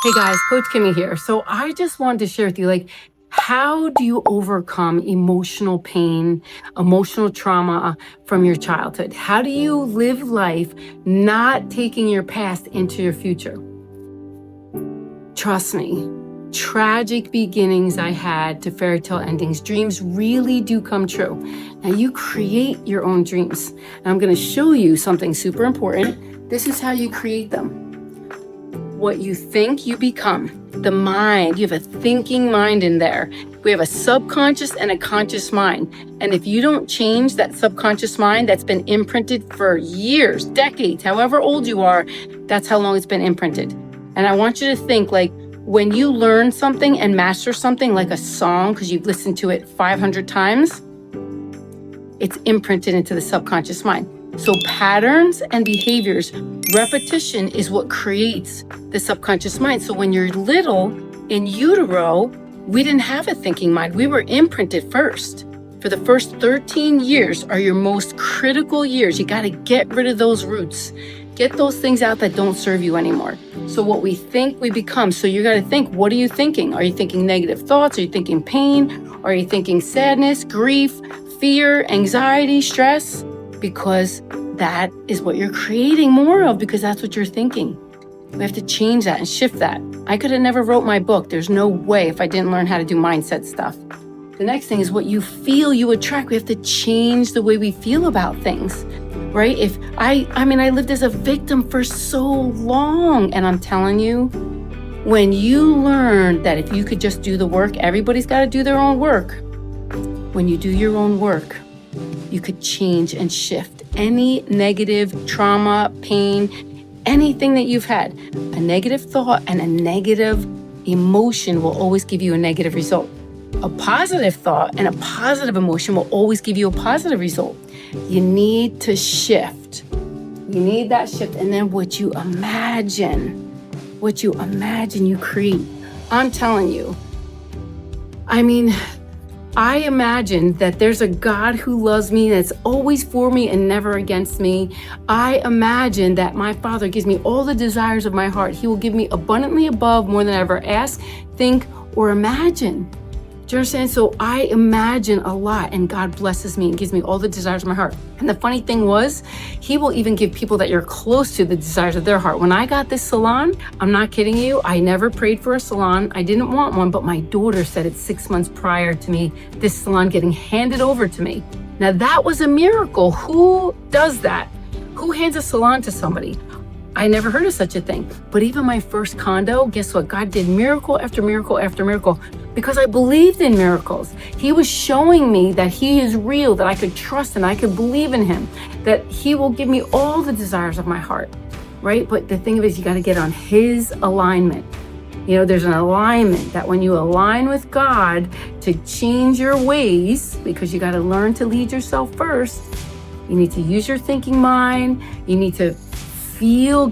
Hey guys, Coach Kimmy here. So I just wanted to share with you, how do you overcome emotional pain, emotional trauma from your childhood? How do you live life not taking your past into your future? Trust me, tragic beginnings I had to fairy tale endings. Dreams really do come true. Now you create your own dreams. And I'm going to show you something super important. This is how you create them. What you think, you become. The mind, you have a thinking mind in there. We have a subconscious and a conscious mind. And if you don't change that subconscious mind that's been imprinted for years, decades, however old you are, that's how long it's been imprinted. And I want you to think when you learn something and master something like a song, because you've listened to it 500 times, it's imprinted into the subconscious mind. So patterns and behaviors, repetition is what creates the subconscious mind. So when you're little, in utero, we didn't have a thinking mind. We were imprinted first. For the first 13 years are your most critical years. You got to get rid of those roots. Get those things out that don't serve you anymore. So what we think, we become. So you got to think, what are you thinking? Are you thinking negative thoughts? Are you thinking pain? Are you thinking sadness, grief, fear, anxiety, stress? Because that is what you're creating more of, because that's what you're thinking. We have to change that and shift that. I could have never wrote my book. There's no way if I didn't learn how to do mindset stuff. The next thing is what you feel you attract. We have to change the way we feel about things, right? If I lived as a victim for so long, and I'm telling you, when you learn that if you could just do the work, everybody's got to do their own work. When you do your own work, you could change and shift any negative trauma, pain, anything that you've had. A negative thought and a negative emotion will always give you a negative result. A positive thought and a positive emotion will always give you a positive result. You need to shift. You need that shift. And then what you imagine, you create. I'm telling you, I imagine that there's a God who loves me, that's always for me and never against me. I imagine that my Father gives me all the desires of my heart. He will give me abundantly above more than I ever ask, think, or imagine. Do you understand? So I imagine a lot, and God blesses me and gives me all the desires of my heart. And the funny thing was, He will even give people that you're close to the desires of their heart. When I got this salon, I'm not kidding you, I never prayed for a salon. I didn't want one, but my daughter said it 6 months prior to me, this salon getting handed over to me. Now that was a miracle. Who does that? Who hands a salon to somebody? I never heard of such a thing. But even my first condo, guess what? God did miracle after miracle after miracle, because I believed in miracles. He was showing me that He is real, that I could trust and I could believe in Him, that He will give me all the desires of my heart, right? But the thing of it is, you got to get on His alignment. There's an alignment that when you align with God to change your ways, because you got to learn to lead yourself first, you need to use your thinking mind. You need to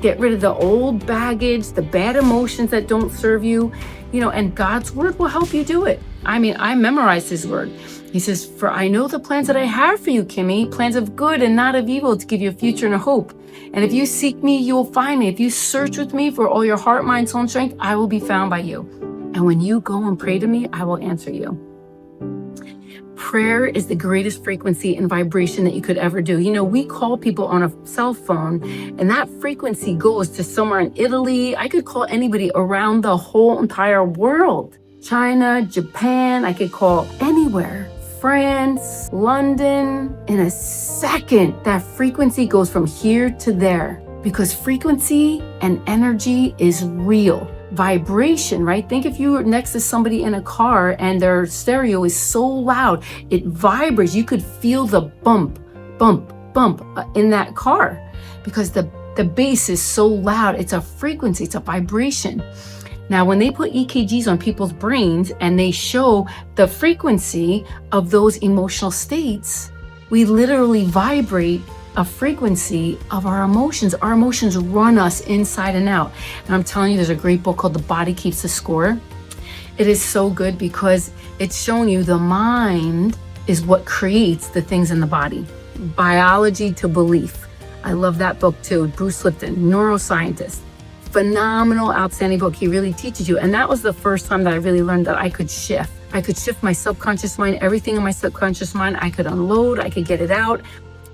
get rid of the old baggage, the bad emotions that don't serve you, and God's word will help you do it. I memorized His word. He says, "For I know the plans that I have for you, Kimmy, plans of good and not of evil, to give you a future and a hope. And if you seek me, you will find me. If you search with me for all your heart, mind, soul, and strength, I will be found by you. And when you go and pray to me, I will answer you." Prayer is the greatest frequency and vibration that you could ever do. We call people on a cell phone, and that frequency goes to somewhere in Italy. I could call anybody around the whole entire world. China, Japan, I could call anywhere. France, London. In a second, that frequency goes from here to there, because frequency and energy is real. Vibration, right? Think if you were next to somebody in a car and their stereo is so loud, it vibrates. You could feel the bump in that car, because the bass is so loud. It's a frequency, it's a vibration. Now, when they put EKGs on people's brains and they show the frequency of those emotional states, we literally vibrate a frequency of our emotions. Our emotions run us inside and out. And I'm telling you, there's a great book called The Body Keeps the Score. It is so good because it's showing you the mind is what creates the things in the body. Biology to belief. I love that book too. Bruce Lipton, neuroscientist. phenomenal, outstanding book. He really teaches you. And that was the first time that I really learned that I could shift. I could shift my subconscious mind, everything in my subconscious mind. I could unload, I could get it out,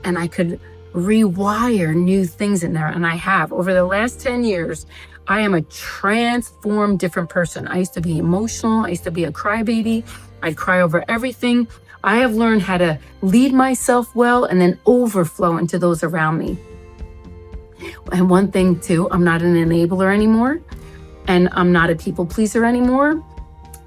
and I could rewire new things in there. And I have. Over the last 10 years, I am a transformed different person. I used to be emotional. I used to be a crybaby. I'd cry over everything. I have learned how to lead myself well and then overflow into those around me. And one thing too, I'm not an enabler anymore, and I'm not a people pleaser anymore,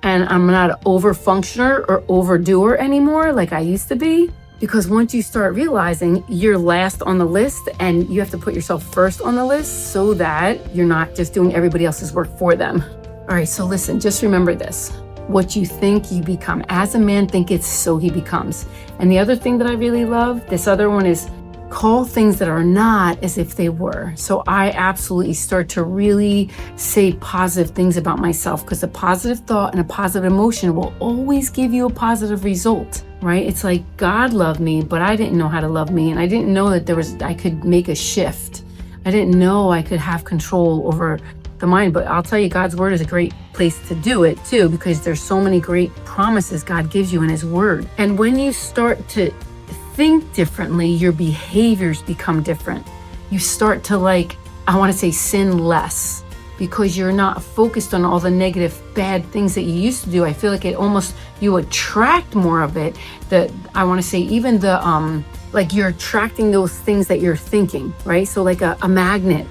and I'm not an overfunctioner or overdoer anymore like I used to be. Because once you start realizing you're last on the list and you have to put yourself first on the list so that you're not just doing everybody else's work for them. All right, so listen, just remember this. What you think, you become. As a man thinketh, so he becomes. And the other thing that I really love, this other one is call things that are not as if they were. So I absolutely start to really say positive things about myself, because a positive thought and a positive emotion will always give you a positive result, right? It's like God loved me, but I didn't know how to love me. And I didn't know that I could make a shift. I didn't know I could have control over the mind. But I'll tell you, God's word is a great place to do it too, because there's so many great promises God gives you in his word. And when you start to think differently, your behaviors become different. You start to sin less, because you're not focused on all the negative, bad things that you used to do. I feel like you attract more of it. You're attracting those things that you're thinking, right? So like a magnet,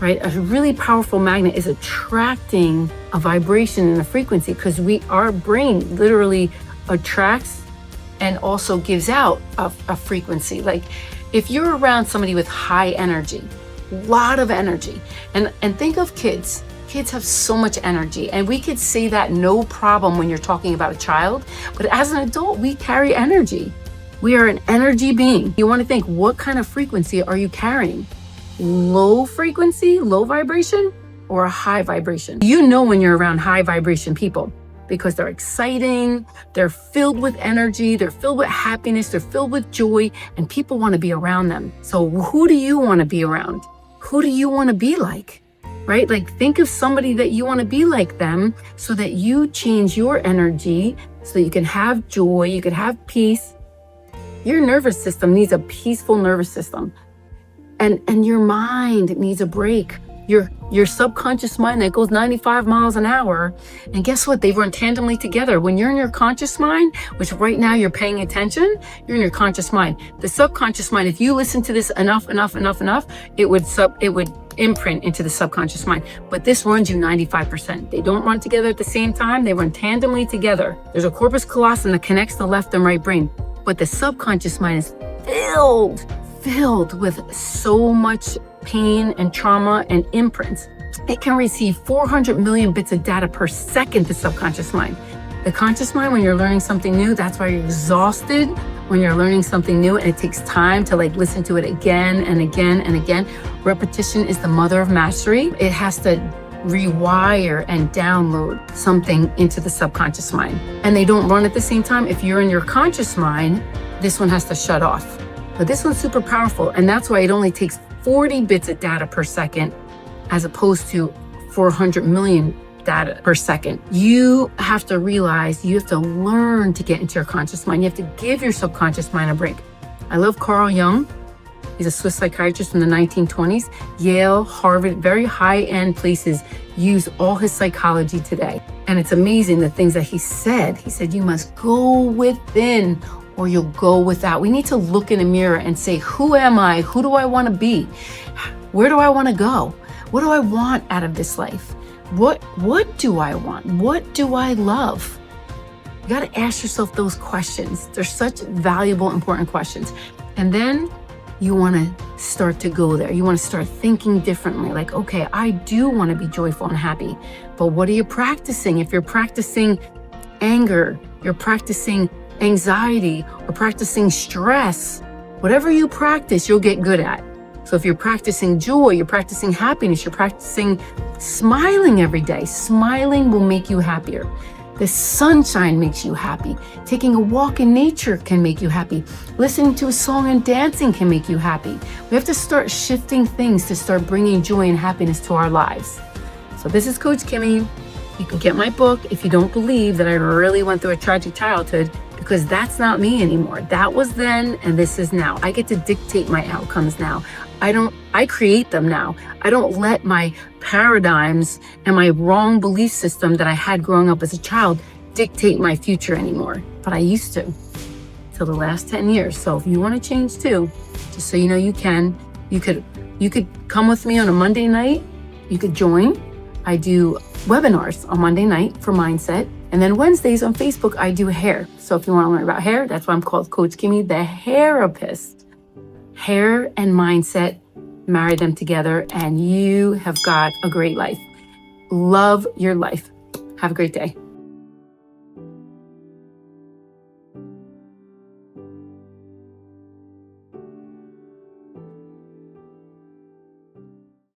right? A really powerful magnet is attracting a vibration and a frequency, because our brain literally attracts and also gives out a frequency. Like if you're around somebody with high energy, lot of energy, and think of kids. Kids have so much energy, and we could say that no problem when you're talking about a child, but as an adult, we carry energy. We are an energy being. You want to think, what kind of frequency are you carrying? Low frequency, low vibration, or a high vibration? You know when you're around high vibration people, because they're exciting, they're filled with energy, they're filled with happiness, they're filled with joy, and people want to be around them. So who do you want to be around? Who do you want to be like, right? Like think of somebody that you want to be like them, so that you change your energy so that you can have joy, you can have peace. Your nervous system needs a peaceful nervous system. And your mind needs a break. Your subconscious mind that goes 95 miles an hour. And guess what? They run tandemly together. When you're in your conscious mind, which right now you're paying attention, you're in your conscious mind. The subconscious mind, if you listen to this enough, it would imprint into the subconscious mind. But this runs you 95%. They don't run together at the same time. They run tandemly together. There's a corpus callosum that connects the left and right brain. But the subconscious mind is filled with so much pain and trauma and imprints. It can receive 400 million bits of data per second, the subconscious mind. The conscious mind, when you're learning something new, that's why you're exhausted when you're learning something new, and it takes time to listen to it again and again and again. Repetition is the mother of mastery. It has to rewire and download something into the subconscious mind. And they don't run at the same time. If you're in your conscious mind, this one has to shut off. But this one's super powerful, and that's why it only takes 40 bits of data per second as opposed to 400 million data per second. You have to realize you have to learn to get into your conscious mind. You have to give your subconscious mind a break. I love Carl Jung. He's a Swiss psychiatrist from the 1920s. Yale, Harvard, very high-end places use all his psychology today. And it's amazing the things that he said. He said, you must go within or you'll go without. We need to look in a mirror and say, who am I? Who do I want to be? Where do I want to go? What do I want out of this life? What do I want? What do I love? You got to ask yourself those questions. They're such valuable, important questions. And then you want to start to go there. You want to start thinking differently. Like, okay, I do want to be joyful and happy, but what are you practicing? If you're practicing anger, you're practicing anxiety, or practicing stress, whatever you practice, you'll get good at. So if you're practicing joy, you're practicing happiness, you're practicing smiling every day. Smiling will make you happier. The sunshine makes you happy. Taking a walk in nature can make you happy. Listening to a song and dancing can make you happy. We have to start shifting things to start bringing joy and happiness to our lives. So this is Coach Kimmy. You can get my book if you don't believe that I really went through a tragic childhood, because that's not me anymore. That was then and this is now. I get to dictate my outcomes now. I create them now. I don't let my paradigms and my wrong belief system that I had growing up as a child dictate my future anymore. But I used to, till the last 10 years. So if you want to change too, just so you know, you can. You could come with me on a Monday night. You could join. I do webinars on Monday night for mindset. And then Wednesdays on Facebook, I do hair. So if you want to learn about hair, that's why I'm called Coach Kimmy, the Hairapist. Hair and mindset, marry them together, and you have got a great life. Love your life. Have a great day.